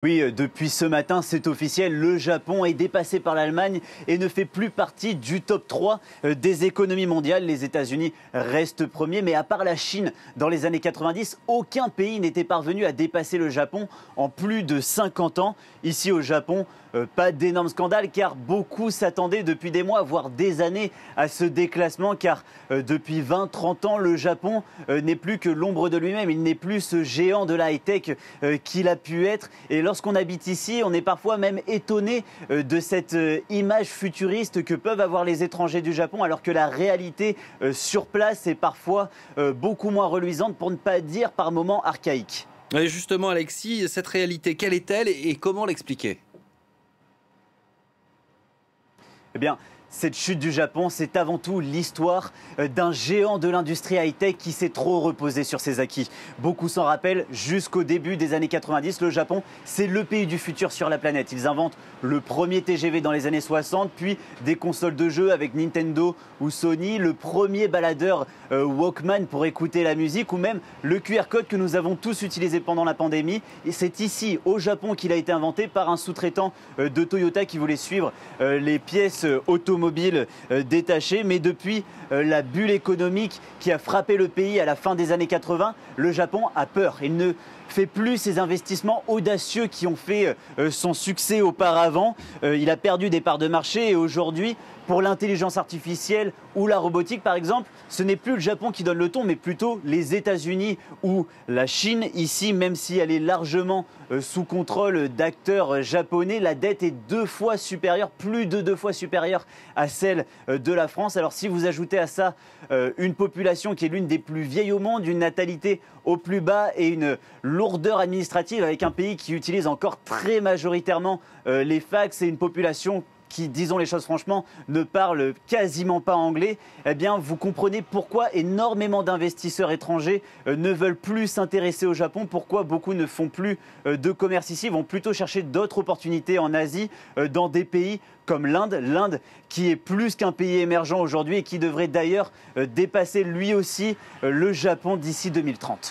Oui, depuis ce matin, c'est officiel, le Japon est dépassé par l'Allemagne et ne fait plus partie du top 3 des économies mondiales. Les États-Unis restent premiers, mais à part la Chine, dans les années 90, aucun pays n'était parvenu à dépasser le Japon en plus de 50 ans. Ici au Japon, pas d'énorme scandale car beaucoup s'attendaient depuis des mois, voire des années à ce déclassement car depuis 20-30 ans, le Japon n'est plus que l'ombre de lui-même. Il n'est plus ce géant de la high-tech qu'il a pu être. Et lorsqu'on habite ici, on est parfois même étonné de cette image futuriste que peuvent avoir les étrangers du Japon alors que la réalité sur place est parfois beaucoup moins reluisante pour ne pas dire par moments archaïque. Et justement, Alexis, cette réalité, quelle est-elle et comment l'expliquer? Eh bien, cette chute du Japon, c'est avant tout l'histoire d'un géant de l'industrie high-tech qui s'est trop reposé sur ses acquis. Beaucoup s'en rappellent, jusqu'au début des années 90, le Japon, c'est le pays du futur sur la planète. Ils inventent le premier TGV dans les années 60, puis des consoles de jeux avec Nintendo ou Sony, le premier baladeur Walkman pour écouter la musique, ou même le QR code que nous avons tous utilisé pendant la pandémie. Et c'est ici, au Japon, qu'il a été inventé par un sous-traitant de Toyota qui voulait suivre les pièces automobiles détachées. Mais depuis la bulle économique qui a frappé le pays à la fin des années 80, le Japon a peur. Il ne fait plus ces investissements audacieux qui ont fait son succès auparavant. Il a perdu des parts de marché et aujourd'hui, pour l'intelligence artificielle ou la robotique par exemple, ce n'est plus le Japon qui donne le ton, mais plutôt les États-Unis ou la Chine. Ici, même si elle est largement sous contrôle d'acteurs japonais, la dette est 2 fois supérieure, plus de 2 fois supérieure à celle de la France. Alors si vous ajoutez à ça une population qui est l'une des plus vieilles au monde, une natalité au plus bas et une lourdeur administrative avec un pays qui utilise encore très majoritairement les fax et une population qui, disons les choses franchement, ne parle quasiment pas anglais, eh bien vous comprenez pourquoi énormément d'investisseurs étrangers ne veulent plus s'intéresser au Japon, pourquoi beaucoup ne font plus de commerce ici, vont plutôt chercher d'autres opportunités en Asie, dans des pays comme l'Inde. L'Inde qui est plus qu'un pays émergent aujourd'hui et qui devrait d'ailleurs dépasser lui aussi le Japon d'ici 2030.